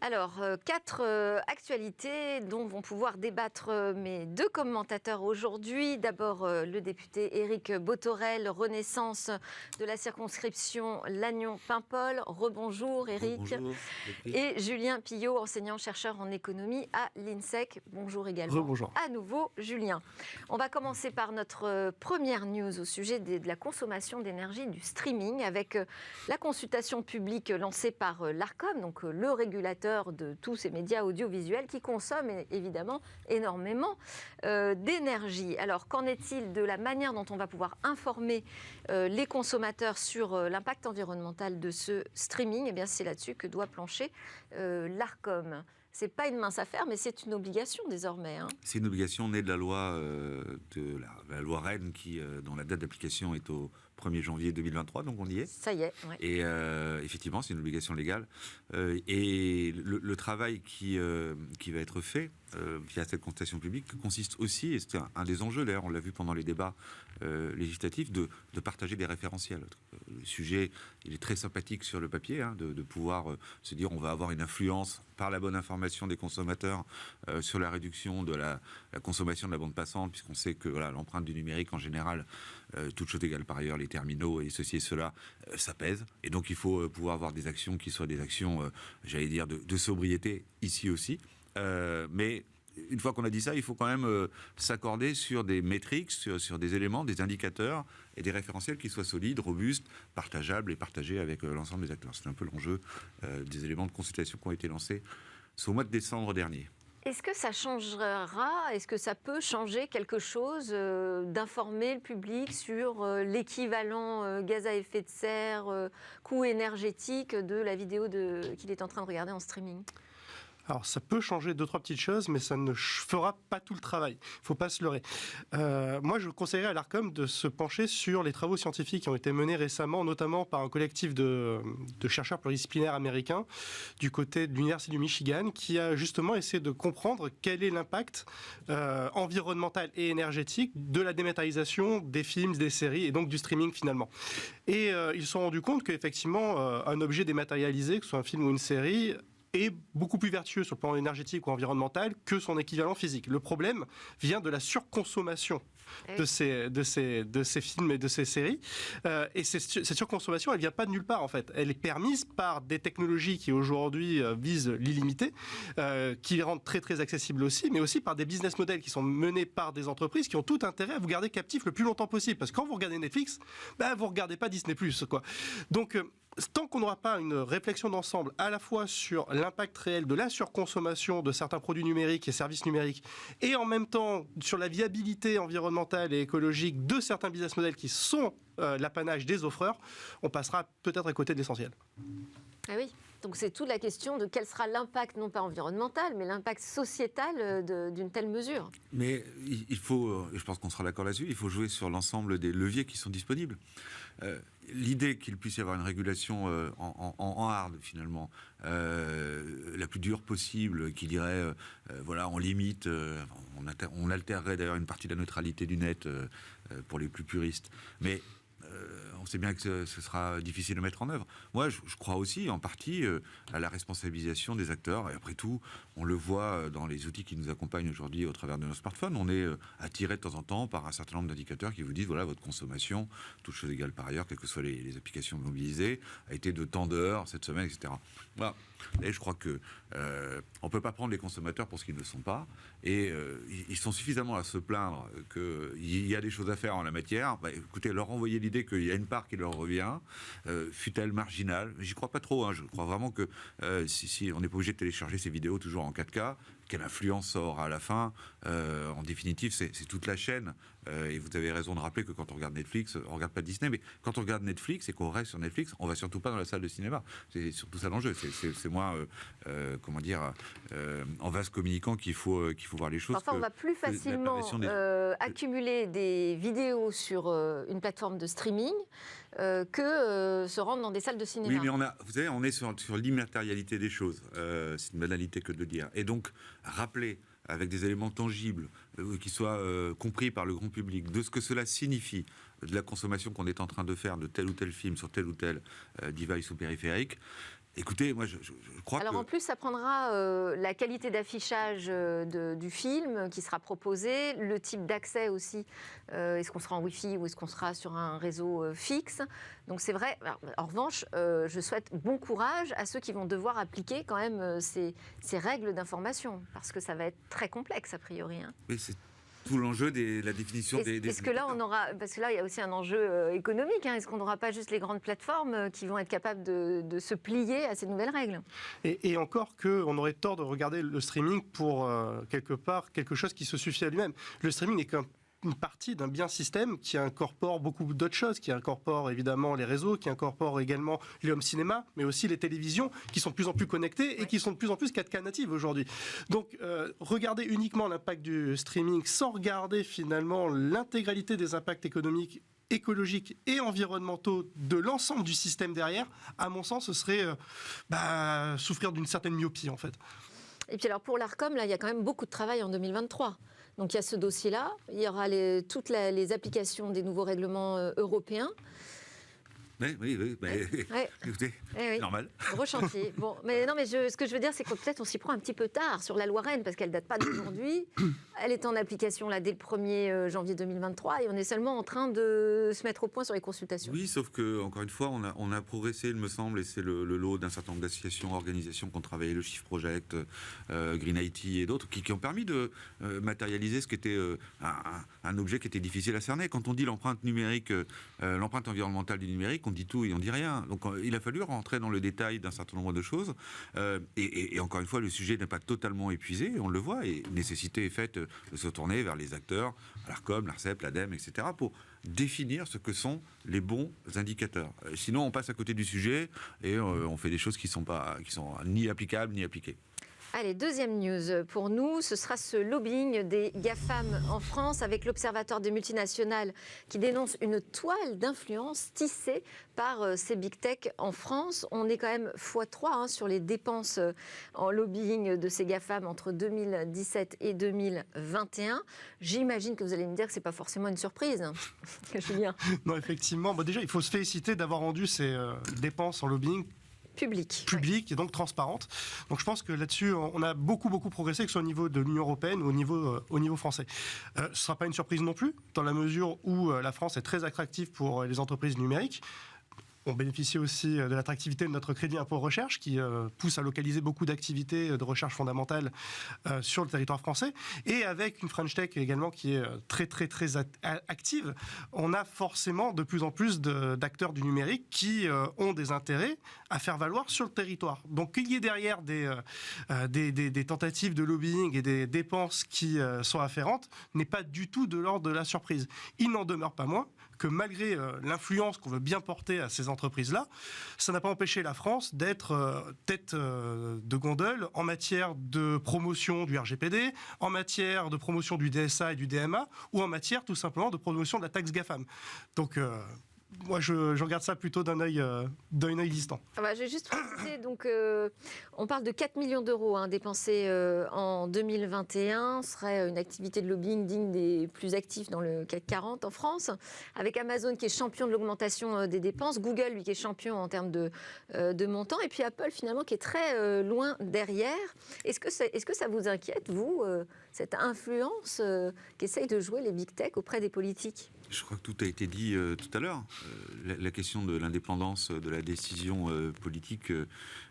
Alors, 4 actualités dont vont pouvoir débattre mes 2 commentateurs aujourd'hui. D'abord, le député Éric Bothorel, Renaissance de la circonscription Lannion-Paimpol. Rebonjour Éric. Bonjour. Et Julien Pillot, enseignant-chercheur en économie à l'INSEC. Bonjour également. Rebonjour. À nouveau, Julien. On va commencer par notre première news au sujet de la consommation d'énergie du streaming avec la consultation publique lancée par l'Arcom, donc le régulateur de tous ces médias audiovisuels qui consomment évidemment énormément d'énergie. Alors, qu'en est-il de la manière dont on va pouvoir informer les consommateurs sur l'impact environnemental de ce streaming ? Eh bien, c'est là-dessus que doit plancher l'Arcom. C'est pas une mince affaire, mais c'est une obligation désormais. C'est une obligation née de la loi, la loi Rennes, dont la date d'application est au 1er janvier 2023, donc on y est. Ça y est. Ouais. Et effectivement, c'est une obligation légale. Et le travail qui va être fait via cette consultation publique consiste aussi, et c'est un des enjeux d'ailleurs, on l'a vu pendant les débats législatifs, de partager des référentiels. Le sujet, il est très sympathique sur le papier, de pouvoir se dire on va avoir une influence par la bonne information des consommateurs sur la réduction de la consommation de la bande passante, puisqu'on sait que l'empreinte du numérique en général, toute chose égale par ailleurs, les terminaux et ceci et cela, ça pèse. Et donc il faut pouvoir avoir des actions qui soient des actions, j'allais dire, de sobriété ici aussi. Mais une fois qu'on a dit ça, il faut quand même s'accorder sur des métriques, sur des éléments, des indicateurs et des référentiels qui soient solides, robustes, partageables et partagés avec l'ensemble des acteurs. C'est un peu l'enjeu des éléments de consultation qui ont été lancés au mois de décembre dernier. Est-ce que ça changera, est-ce que ça peut changer quelque chose d'informer le public sur l'équivalent gaz à effet de serre, coût énergétique de la vidéo qu'il est en train de regarder en streaming ? Alors, ça peut changer 2-3 petites choses, mais ça ne fera pas tout le travail. Il ne faut pas se leurrer. Moi, je conseillerais à l'Arcom de se pencher sur les travaux scientifiques qui ont été menés récemment, notamment par un collectif de chercheurs pluridisciplinaires américains du côté de l'Université du Michigan, qui a justement essayé de comprendre quel est l'impact environnemental et énergétique de la dématérialisation des films, des séries et donc du streaming finalement. Et ils se sont rendus compte qu'effectivement, un objet dématérialisé, que ce soit un film ou une série, est beaucoup plus vertueux sur le plan énergétique ou environnemental que son équivalent physique. Le problème vient de la surconsommation de ces films et de ces séries. Et cette surconsommation, elle ne vient pas de nulle part, en fait. Elle est permise par des technologies qui, aujourd'hui, visent l'illimité, qui les rendent très, très accessibles aussi, mais aussi par des business models qui sont menés par des entreprises qui ont tout intérêt à vous garder captif le plus longtemps possible. Parce que quand vous regardez Netflix, vous ne regardez pas Disney+, quoi. Donc, tant qu'on n'aura pas une réflexion d'ensemble à la fois sur l'impact réel de la surconsommation de certains produits numériques et services numériques et en même temps sur la viabilité environnementale et écologique de certains business models qui sont l'apanage des offreurs, on passera peut-être à côté de l'essentiel. Ah oui, donc c'est toute la question de quel sera l'impact, non pas environnemental, mais l'impact sociétal d'une telle mesure. Mais il faut, je pense qu'on sera d'accord là-dessus, il faut jouer sur l'ensemble des leviers qui sont disponibles. L'idée qu'il puisse y avoir une régulation en hard, finalement, la plus dure possible, qui dirait, on limite, on altérerait d'ailleurs une partie de la neutralité du net pour les plus puristes, mais on sait bien que ce sera difficile de mettre en œuvre. Moi, je crois aussi, en partie, à la responsabilisation des acteurs. Et après tout, on le voit dans les outils qui nous accompagnent aujourd'hui au travers de nos smartphones. On est attiré de temps en temps par un certain nombre d'indicateurs qui vous disent, voilà, votre consommation, toute chose égale par ailleurs, quelles que soient les applications mobilisées, a été de tant d'heures cette semaine, etc. Voilà. Et je crois que on ne peut pas prendre les consommateurs pour ce qu'ils ne sont pas. Et ils sont suffisamment à se plaindre qu'il y a des choses à faire en la matière. Écoutez, leur envoyer l'idée qu'il y a une part qui leur revient, fut-elle marginale. J'y crois pas trop. Je crois vraiment que si on n'est pas obligé de télécharger ces vidéos toujours en 4K, quelle influence ça aura à la fin. En définitive, c'est toute la chaîne. Et vous avez raison de rappeler que quand on regarde Netflix, on ne regarde pas Disney, mais quand on regarde Netflix et qu'on reste sur Netflix, on ne va surtout pas dans la salle de cinéma. C'est surtout ça l'enjeu. C'est moins, en vase communicant qu'il faut voir les choses. Enfin, on va plus facilement accumuler des vidéos sur une plateforme de streaming que se rendre dans des salles de cinéma. Oui, mais vous savez, on est sur l'immatérialité des choses. C'est une banalité que de le dire. Et donc, rappeler avec des éléments tangibles qui soient compris par le grand public de ce que cela signifie de la consommation qu'on est en train de faire de tel ou tel film sur tel ou tel device ou périphérique, Écoutez, moi, je crois Alors que... en plus, ça prendra la qualité d'affichage du film qui sera proposé, le type d'accès aussi. Est-ce qu'on sera en Wi-Fi ou est-ce qu'on sera sur un réseau fixe? Donc c'est vrai. Alors, en revanche, je souhaite bon courage à ceux qui vont devoir appliquer quand même ces règles d'information, parce que ça va être très complexe a priori. Hein. Mais c'est tout l'enjeu de la définition des... Est-ce que là, on aura... Parce que là, il y a aussi un enjeu économique. Hein. Est-ce qu'on n'aura pas juste les grandes plateformes qui vont être capables de se plier à ces nouvelles règles? Et encore qu'on aurait tort de regarder le streaming pour, quelque part, quelque chose qui se suffit à lui-même. Le streaming n'est qu'une partie d'un bien système qui incorpore beaucoup d'autres choses, qui incorpore évidemment les réseaux, qui incorpore également les home cinéma, mais aussi les télévisions qui sont de plus en plus connectées et qui sont de plus en plus 4K natives aujourd'hui. Donc regarder uniquement l'impact du streaming sans regarder finalement l'intégralité des impacts économiques, écologiques et environnementaux de l'ensemble du système derrière, à mon sens, ce serait souffrir d'une certaine myopie en fait. Et puis alors pour l'Arcom, là, il y a quand même beaucoup de travail en 2023. Donc il y a ce dossier-là, il y aura toutes les applications des nouveaux règlements européens. Oui. Écoutez, normal. Gros chantier. Bon, mais non, mais ce que je veux dire, c'est que peut-être on s'y prend un petit peu tard sur la loi Rennes, parce qu'elle date pas d'aujourd'hui. Elle est en application là dès le 1er janvier 2023, et on est seulement en train de se mettre au point sur les consultations. Oui, sauf que encore une fois, on a progressé, il me semble, et c'est le lot d'un certain nombre d'associations, organisations qui ont travaillé, le Shift Project, Green IT et d'autres, qui ont permis de matérialiser ce qui était un objet qui était difficile à cerner. Quand on dit l'empreinte numérique, l'empreinte environnementale du numérique, on dit tout et on dit rien. Donc il a fallu rentrer dans le détail d'un certain nombre de choses. Et encore une fois, le sujet n'est pas totalement épuisé, on le voit, et nécessité est faite de se tourner vers les acteurs, l'Arcom, l'Arcep, l'ADEME, etc., pour définir ce que sont les bons indicateurs. Sinon, on passe à côté du sujet et on fait des choses qui sont ni applicables ni appliquées. Allez, deuxième news pour nous, ce sera ce lobbying des GAFAM en France avec l'Observatoire des multinationales qui dénonce une toile d'influence tissée par ces big tech en France. On est quand même x3 sur les dépenses en lobbying de ces GAFAM entre 2017 et 2021. J'imagine que vous allez me dire que ce n'est pas forcément une surprise, Julien. Non, effectivement. Bon, déjà, il faut se féliciter d'avoir rendu ces dépenses en lobbying publique et donc transparente. Donc je pense que là-dessus, on a beaucoup progressé, que ce soit au niveau de l'Union européenne ou au niveau français. Ce ne sera pas une surprise non plus, dans la mesure où la France est très attractive pour les entreprises numériques. On bénéficie aussi de l'attractivité de notre crédit impôt recherche qui pousse à localiser beaucoup d'activités de recherche fondamentale sur le territoire français. Et avec une French Tech également qui est très active, on a forcément de plus en plus d'acteurs du numérique qui ont des intérêts à faire valoir sur le territoire. Donc qu'il y ait derrière des tentatives de lobbying et des dépenses qui sont afférentes n'est pas du tout de l'ordre de la surprise. Il n'en demeure pas moins que malgré l'influence qu'on veut bien porter à ces entreprises-là, ça n'a pas empêché la France d'être tête de gondole en matière de promotion du RGPD, en matière de promotion du DSA et du DMA, ou en matière tout simplement de promotion de la taxe GAFAM. Donc moi, je regarde ça plutôt d'un œil distant. Je vais juste préciser, donc, on parle de 4 millions d'euros dépensés en 2021. Ce serait une activité de lobbying digne des plus actifs dans le CAC 40 en France, avec Amazon qui est champion de l'augmentation des dépenses, Google, lui, qui est champion en termes de montant, et puis Apple, finalement, qui est très loin derrière. Est-ce que ça vous inquiète, vous, cette influence qu'essayent de jouer les big tech auprès des politiques ? Je crois que tout a été dit tout à l'heure. La question de l'indépendance de la décision politique,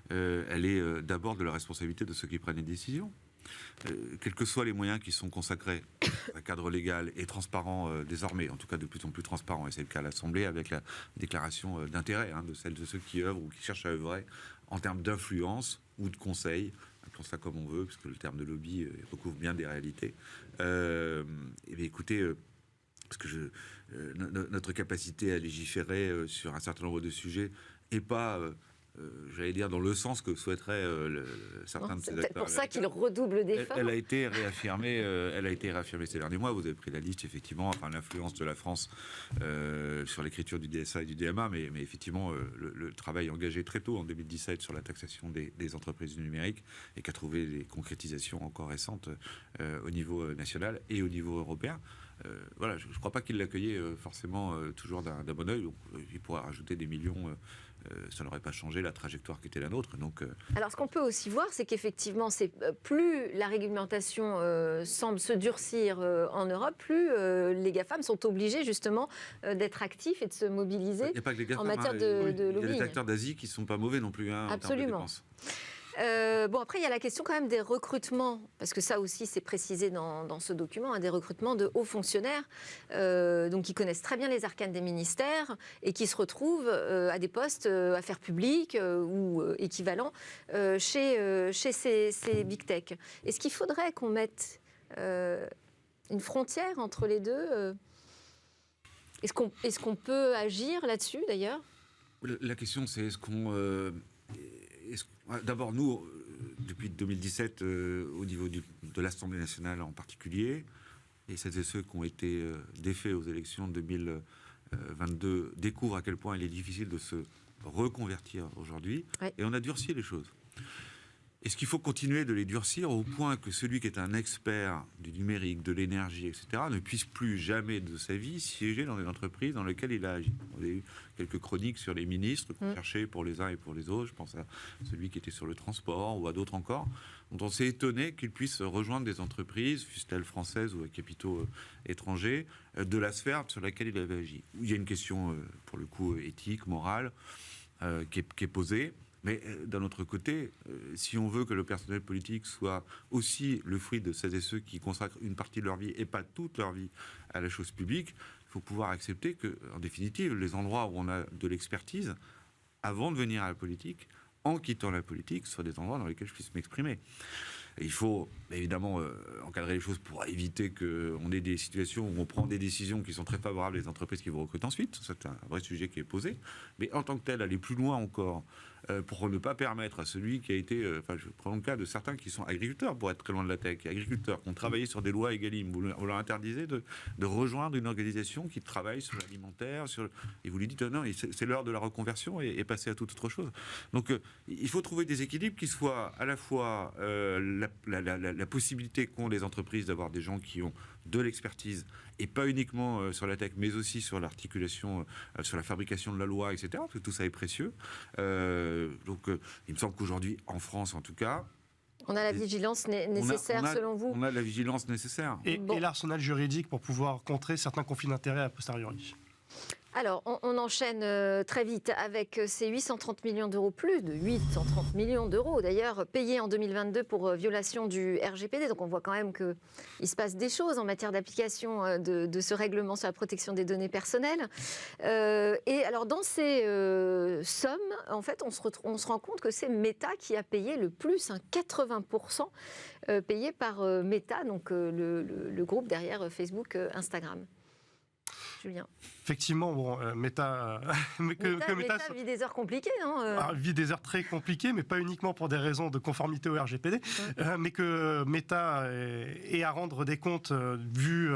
elle est d'abord de la responsabilité de ceux qui prennent les décisions. Quels que soient les moyens qui sont consacrés à un cadre légal et transparent désormais, en tout cas de plus en plus transparent, et c'est le cas à l'Assemblée avec la déclaration d'intérêt de celles de ceux qui œuvrent ou qui cherchent à œuvrer en termes d'influence ou de conseil, appelons ça comme on veut, parce que le terme de lobby recouvre bien des réalités. Et bien, écoutez... parce que notre capacité à légiférer sur un certain nombre de sujets n'est pas, j'allais dire, dans le sens que souhaiteraient certains de ces acteurs. C'est pour ça qu'il redouble d'efforts. Elle a été réaffirmée ces derniers mois. Vous avez pris la liste, effectivement, l'influence de la France sur l'écriture du DSA et du DMA, mais effectivement, le travail engagé très tôt, en 2017, sur la taxation des entreprises du numérique, et qui a trouvé des concrétisations encore récentes au niveau national et au niveau européen. Voilà, je ne crois pas qu'il l'accueillait forcément toujours d'un bon œil. Donc, il pourrait rajouter des millions. Ça n'aurait pas changé la trajectoire qui était la nôtre. Donc, Alors, ce qu'on peut aussi voir, c'est qu'effectivement, plus la réglementation semble se durcir en Europe, plus les GAFAM sont obligés justement d'être actifs et de se mobiliser il n'y a pas que les GAFAM, en matière de il y a lobbying. des acteurs d'Asie qui ne sont pas mauvais non plus en termes de Absolument. dépenses. Bon, après, il y a la question quand même des recrutements, parce que ça aussi, c'est précisé dans ce document, des recrutements de hauts fonctionnaires, donc qui connaissent très bien les arcanes des ministères et qui se retrouvent à des postes affaires publiques ou équivalents chez ces big tech. Est-ce qu'il faudrait qu'on mette une frontière entre les deux Est-ce qu'on peut agir là-dessus, d'ailleurs ? La question, c'est est-ce qu'on... D'abord, nous, depuis 2017, au niveau de l'Assemblée nationale en particulier, et celles et ceux qui ont été défaits aux élections de 2022 découvrent à quel point il est difficile de se reconvertir aujourd'hui. Ouais. Et on a durci les choses. Est-ce qu'il faut continuer de les durcir au point que celui qui est un expert du numérique, de l'énergie, etc., ne puisse plus jamais de sa vie siéger dans une entreprise dans laquelle il a agi? On a eu quelques chroniques sur les ministres qu'on cherchait pour les uns et pour les autres. Je pense à celui qui était sur le transport ou à d'autres encore, dont on s'est étonné qu'ils puissent rejoindre des entreprises, fussent-elles françaises ou à capitaux étrangers, de la sphère sur laquelle il avait agi. Il y a une question, pour le coup, éthique, morale, qui est posée. Mais d'un autre côté, si on veut que le personnel politique soit aussi le fruit de celles et ceux qui consacrent une partie de leur vie et pas toute leur vie à la chose publique, il faut pouvoir accepter que, en définitive, les endroits où on a de l'expertise, avant de venir à la politique, en quittant la politique, soient des endroits dans lesquels je puisse m'exprimer. Et il faut évidemment encadrer les choses pour éviter qu'on ait des situations où on prend des décisions qui sont très favorables aux entreprises qui vous recrutent ensuite. C'est un vrai sujet qui est posé. Mais en tant que tel, aller plus loin encore, pour ne pas permettre à celui qui a été... je prends le cas de certains qui sont agriculteurs, pour être très loin de la tech, agriculteurs qui ont travaillé sur des lois Egalim, vous leur interdisez de rejoindre une organisation qui travaille sur l'alimentaire, et vous lui dites non, c'est l'heure de la reconversion et passer à toute autre chose. Donc il faut trouver des équilibres qui soient à la fois la possibilité qu'ont les entreprises d'avoir des gens qui ont de l'expertise, et pas uniquement sur la tech, mais aussi sur l'articulation, sur la fabrication de la loi, etc., parce que tout ça est précieux. Donc, il me semble qu'aujourd'hui, en France en tout cas... On a la vigilance nécessaire, selon vous? On a la vigilance nécessaire. Et l'arsenal juridique pour pouvoir contrer certains conflits d'intérêts a posteriori. Alors, on enchaîne très vite avec ces 830 millions d'euros, plus de 830 millions d'euros d'ailleurs, payés en 2022 pour violation du RGPD. Donc on voit quand même qu'il se passe des choses en matière d'application de ce règlement sur la protection des données personnelles. Et alors dans ces sommes, en fait, on se rend compte que c'est Meta qui a payé le plus, 80% payé par Meta, donc le groupe derrière Facebook, Instagram. Julien. Effectivement, Meta vit des heures compliquées, non vit des heures très compliquées, mais pas uniquement pour des raisons de conformité au RGPD, mais que Meta ait à rendre des comptes vu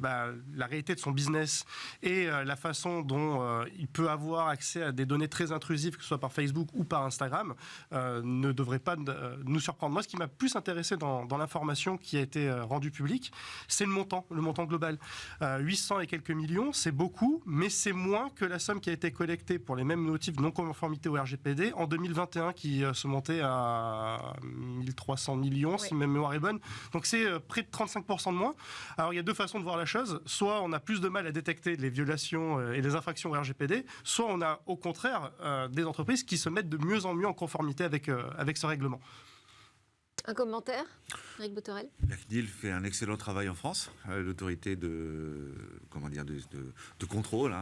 la réalité de son business et la façon dont il peut avoir accès à des données très intrusives, que ce soit par Facebook ou par Instagram, ne devrait pas nous surprendre. Moi, ce qui m'a plus intéressé dans l'information qui a été rendue publique, c'est le montant global. 800 et quelques millions, c'est beaucoup, mais c'est moins que la somme qui a été collectée pour les mêmes motifs de non-conformité au RGPD en 2021, qui se montait à 1300 millions, si ma mémoire est bonne. Donc c'est près de 35% de moins. Alors il y a deux façons de voir la chose. Soit on a plus de mal à détecter les violations et les infractions au RGPD, soit on a au contraire des entreprises qui se mettent de mieux en mieux en conformité avec ce règlement. Un commentaire, Éric Bothorel? La CNIL fait un excellent travail en France, l'autorité de contrôle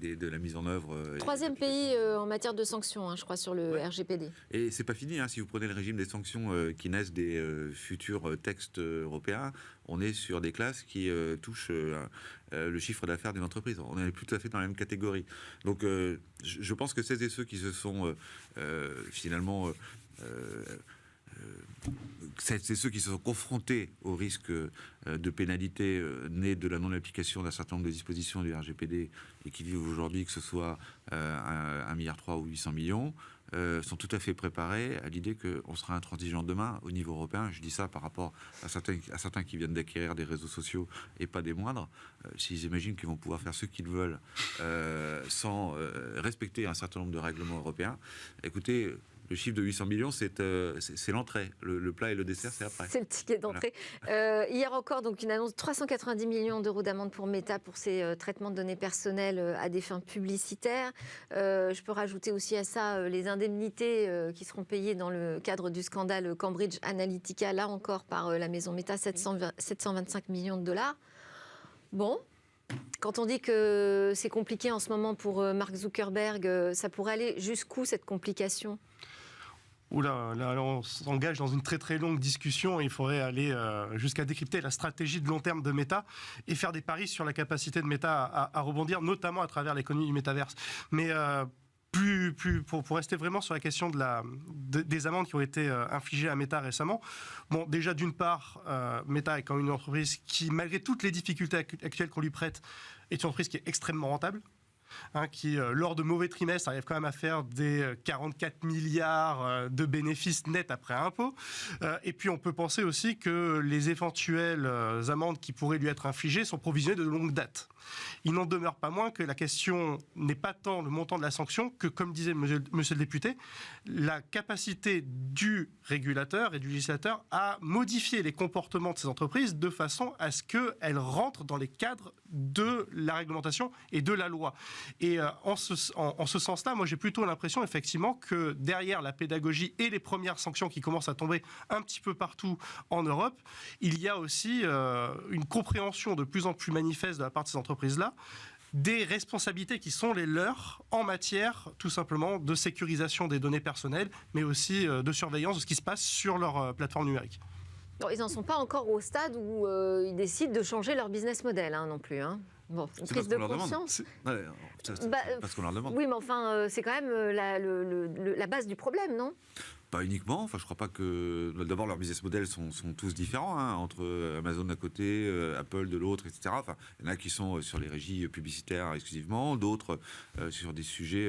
de la mise en œuvre. Troisième pays en matière de sanctions, je crois, sur le RGPD. Et c'est pas fini, si vous prenez le régime des sanctions qui naissent des futurs textes européens, on est sur des classes qui touchent le chiffre d'affaires d'une entreprise. On est plus tout à fait dans la même catégorie. Donc je pense que celles et ceux qui se sont finalement... c'est ceux qui se sont confrontés au risque de pénalité né de la non-application d'un certain nombre de dispositions du RGPD et qui vivent aujourd'hui, que ce soit 1,3 milliard ou 800 millions. sont tout à fait préparés à l'idée qu'on sera intransigeant demain au niveau européen. Je dis ça par rapport à certains qui viennent d'acquérir des réseaux sociaux et pas des moindres. S'ils imaginent qu'ils vont pouvoir faire ce qu'ils veulent sans respecter un certain nombre de règlements européens, écoutez, le chiffre de 800 millions, c'est l'entrée. Le plat et le dessert, c'est après. C'est le ticket d'entrée. Voilà. Hier encore, donc, une annonce de 390 millions d'euros d'amende pour Meta pour ses traitements de données personnelles à des fins publicitaires. Je peux rajouter aussi à ça les indemnités qui seront payées dans le cadre du scandale Cambridge Analytica, là encore par la maison Meta, 725 millions de dollars. Bon. Quand on dit que c'est compliqué en ce moment pour Mark Zuckerberg, ça pourrait aller jusqu'où cette complication ? Oula, là, on s'engage dans une très très longue discussion. Il faudrait aller jusqu'à décrypter la stratégie de long terme de Meta et faire des paris sur la capacité de Meta à rebondir, notamment à travers l'économie du métaverse. Mais pour rester vraiment sur la question des amendes qui ont été infligées à Meta récemment, bon, déjà d'une part, Meta est quand même une entreprise qui, malgré toutes les difficultés actuelles qu'on lui prête, est une entreprise qui est extrêmement rentable. Qui, lors de mauvais trimestres, arrive quand même à faire des 44 milliards de bénéfices nets après impôts. Et puis, on peut penser aussi que les éventuelles amendes qui pourraient lui être infligées sont provisionnées de longue date. Il n'en demeure pas moins que la question n'est pas tant le montant de la sanction que, comme disait monsieur le député, la capacité du régulateur et du législateur à modifier les comportements de ces entreprises de façon à ce qu'elles rentrent dans les cadres de la réglementation et de la loi. Et en ce sens-là, moi j'ai plutôt l'impression effectivement que derrière la pédagogie et les premières sanctions qui commencent à tomber un petit peu partout en Europe, il y a aussi une compréhension de plus en plus manifeste de la part de ces entreprises-là des responsabilités qui sont les leurs en matière tout simplement de sécurisation des données personnelles, mais aussi de surveillance de ce qui se passe sur leur plateforme numérique. Non, ils n'en sont pas encore au stade où ils décident de changer leur business model non plus. Bon, une prise de conscience. Parce qu'on leur demande. Oui, mais enfin, c'est quand même la base du problème, non ? Pas uniquement. Enfin, je crois pas que. D'abord, leurs business models sont tous différents, entre Amazon d'un côté, Apple de l'autre, etc. Enfin, il y en a qui sont sur les régies publicitaires exclusivement, d'autres sur des sujets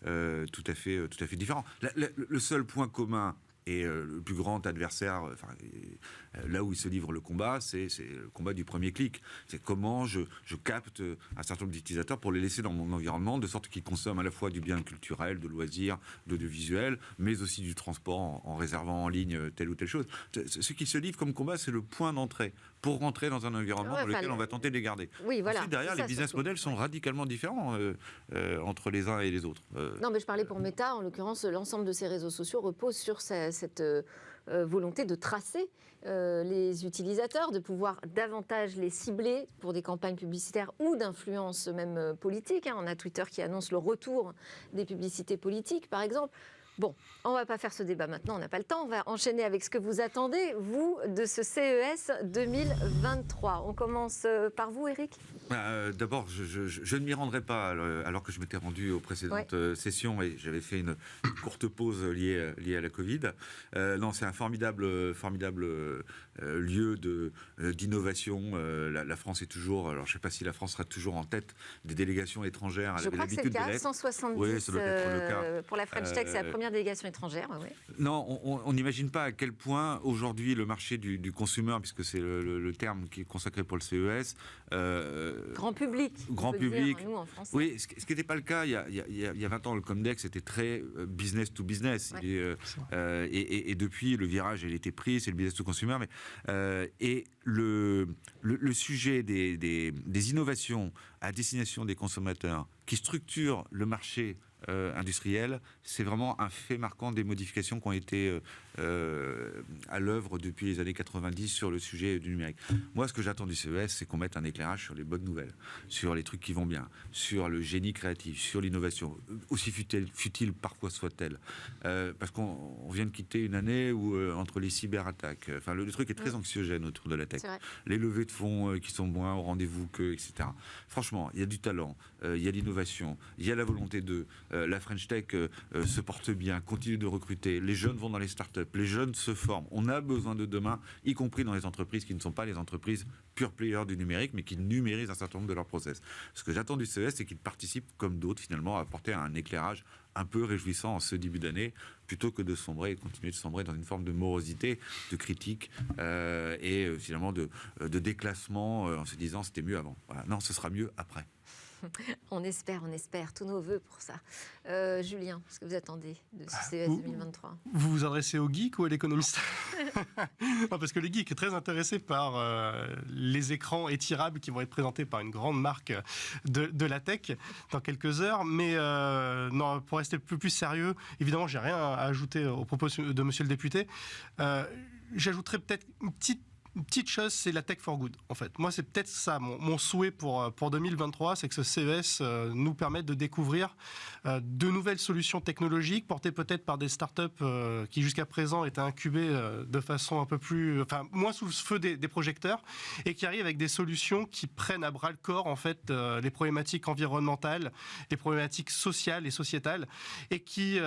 tout à fait différents. Le seul point commun et le plus grand adversaire, là où il se livre le combat, c'est le combat du premier clic. C'est comment je capte un certain nombre d'utilisateurs pour les laisser dans mon environnement, de sorte qu'ils consomment à la fois du bien culturel, de loisirs, d'audiovisuel, mais aussi du transport en réservant en ligne telle ou telle chose. Ce qui se livre comme combat, c'est le point d'entrée pour rentrer dans un environnement dans lequel on va tenter de les garder. Oui, voilà. Ensuite, derrière, les business models sont radicalement différents entre les uns et les autres. Non, mais je parlais pour Meta. En l'occurrence, l'ensemble de ces réseaux sociaux repose sur cette volonté de tracer les utilisateurs, de pouvoir davantage les cibler pour des campagnes publicitaires ou d'influence même politique. On a Twitter qui annonce le retour des publicités politiques, par exemple. Bon, on ne va pas faire ce débat maintenant, on n'a pas le temps. On va enchaîner avec ce que vous attendez, vous, de ce CES 2023. On commence par vous, Eric ? D'abord, je ne m'y rendrai pas, alors que je m'étais rendu aux précédentes sessions et j'avais fait une courte pause liée à la Covid. Non, c'est un formidable lieu d'innovation. La France est toujours, alors je ne sais pas si la France sera toujours en tête des délégations étrangères. Je crois que c'est le cas, 170 oui, ça doit être le cas. Pour la French Tech, c'est la première délégation étrangère. Oui. Non, on n'imagine pas à quel point aujourd'hui le marché du consumer, puisque c'est le terme qui est consacré pour le CES, grand public. Grand public. Dire, nous, en France. Oui, ce qui n'était pas le cas il y a 20 ans. Le Comdex était très business to business. Ouais. Et depuis, le virage, il était pris, c'est le business to consumer. Et le sujet des innovations à destination des consommateurs qui structurent le marché industriel, c'est vraiment un fait marquant des modifications qui ont été à l'œuvre depuis les années 90 sur le sujet du numérique. Moi, ce que j'attends du CES, c'est qu'on mette un éclairage sur les bonnes nouvelles, sur les trucs qui vont bien, sur le génie créatif, sur l'innovation, aussi futile parfois soit-elle. Parce qu'on vient de quitter une année où, entre les cyberattaques, le truc est très anxiogène autour de la tech. Les levées de fonds qui sont moins au rendez-vous qu'eux, etc. Franchement, il y a du talent, il y a l'innovation, il y a la volonté la French Tech se porte bien, continue de recruter, les jeunes vont dans les startups, les jeunes se forment. On a besoin de demain, y compris dans les entreprises qui ne sont pas les entreprises pure players du numérique, mais qui numérisent un certain nombre de leurs process. Ce que j'attends du CES, c'est qu'ils participent, comme d'autres, finalement, à apporter un éclairage un peu réjouissant en ce début d'année, plutôt que de continuer de sombrer dans une forme de morosité, de critique et finalement de déclassement en se disant c'était mieux avant. Voilà. Non, ce sera mieux après. On espère, tous nos voeux pour ça. Julien, ce que vous attendez de ce CES 2023 ? Vous vous adressez aux geeks ou à l'économiste ? Non, parce que les geeks sont très intéressés par les écrans étirables qui vont être présentés par une grande marque de la tech dans quelques heures. Mais non, pour rester plus sérieux, évidemment, j'ai rien à ajouter aux propos de monsieur le député. J'ajouterais peut-être une petite chose, c'est la tech for good, en fait. Moi, c'est peut-être ça, mon souhait pour 2023, c'est que ce CES nous permette de découvrir de nouvelles solutions technologiques, portées peut-être par des startups qui, jusqu'à présent, étaient incubées de façon un peu moins sous le feu des projecteurs, et qui arrivent avec des solutions qui prennent à bras le corps, en fait, les problématiques environnementales, les problématiques sociales et sociétales, et qui,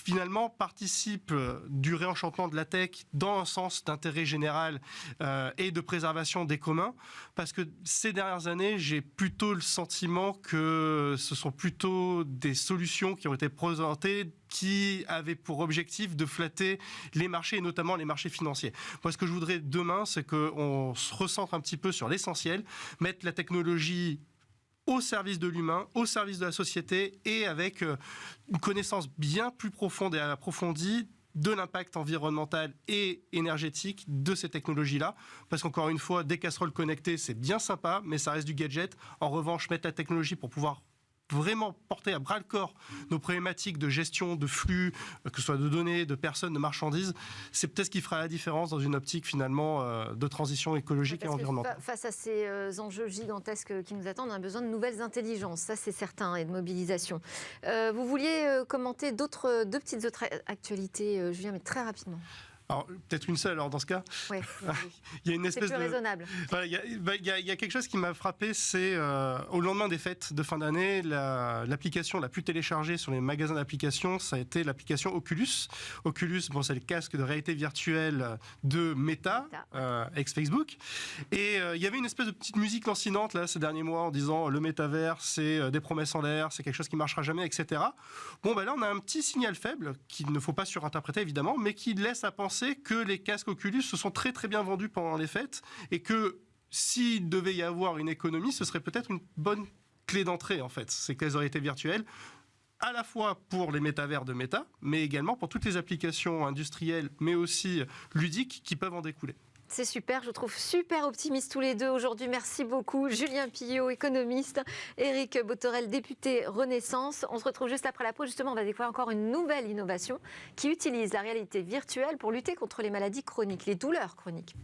finalement, participent du réenchantement de la tech dans un sens d'intérêt général et de préservation des communs, parce que ces dernières années, j'ai plutôt le sentiment que ce sont plutôt des solutions qui ont été présentées qui avaient pour objectif de flatter les marchés, et notamment les marchés financiers. Moi, ce que je voudrais demain, c'est qu'on se recentre un petit peu sur l'essentiel, mettre la technologie au service de l'humain, au service de la société, et avec une connaissance bien plus profonde et approfondie de l'impact environnemental et énergétique de ces technologies-là. Parce qu'encore une fois, des casseroles connectées, c'est bien sympa, mais ça reste du gadget. En revanche, mettre la technologie pour pouvoir vraiment porter à bras-le-corps nos problématiques de gestion, de flux, que ce soit de données, de personnes, de marchandises, c'est peut-être ce qui fera la différence dans une optique finalement de transition écologique et environnementale. Face à ces enjeux gigantesques qui nous attendent, on a besoin de nouvelles intelligences, ça c'est certain, et de mobilisation. Vous vouliez commenter deux petites autres actualités, Julien, mais très rapidement. Alors, peut-être une seule, alors, dans ce cas. Oui. Il y a une espèce c'est plus raisonnable. Il y a quelque chose qui m'a frappé, c'est au lendemain des fêtes de fin d'année, l'application la plus téléchargée sur les magasins d'applications, ça a été l'application Oculus. Oculus, bon, c'est le casque de réalité virtuelle de Meta, ex-Facebook. Et il y avait une espèce de petite musique lancinante, là, ces derniers mois, en disant le métavers, c'est des promesses en l'air, c'est quelque chose qui ne marchera jamais, etc. Bon, ben là, on a un petit signal faible, qu'il ne faut pas surinterpréter, évidemment, mais qui laisse à penser que les casques Oculus se sont très très bien vendus pendant les fêtes, et que s'il devait y avoir une économie, ce serait peut-être une bonne clé d'entrée, en fait, ces casques de réalité virtuelle, à la fois pour les métavers de Meta, mais également pour toutes les applications industrielles, mais aussi ludiques, qui peuvent en découler. C'est super, je trouve super optimistes tous les deux aujourd'hui. Merci beaucoup. Julien Pillot, économiste, Éric Bothorel, député Renaissance. On se retrouve juste après la pause. Justement, on va découvrir encore une nouvelle innovation qui utilise la réalité virtuelle pour lutter contre les maladies chroniques, les douleurs chroniques.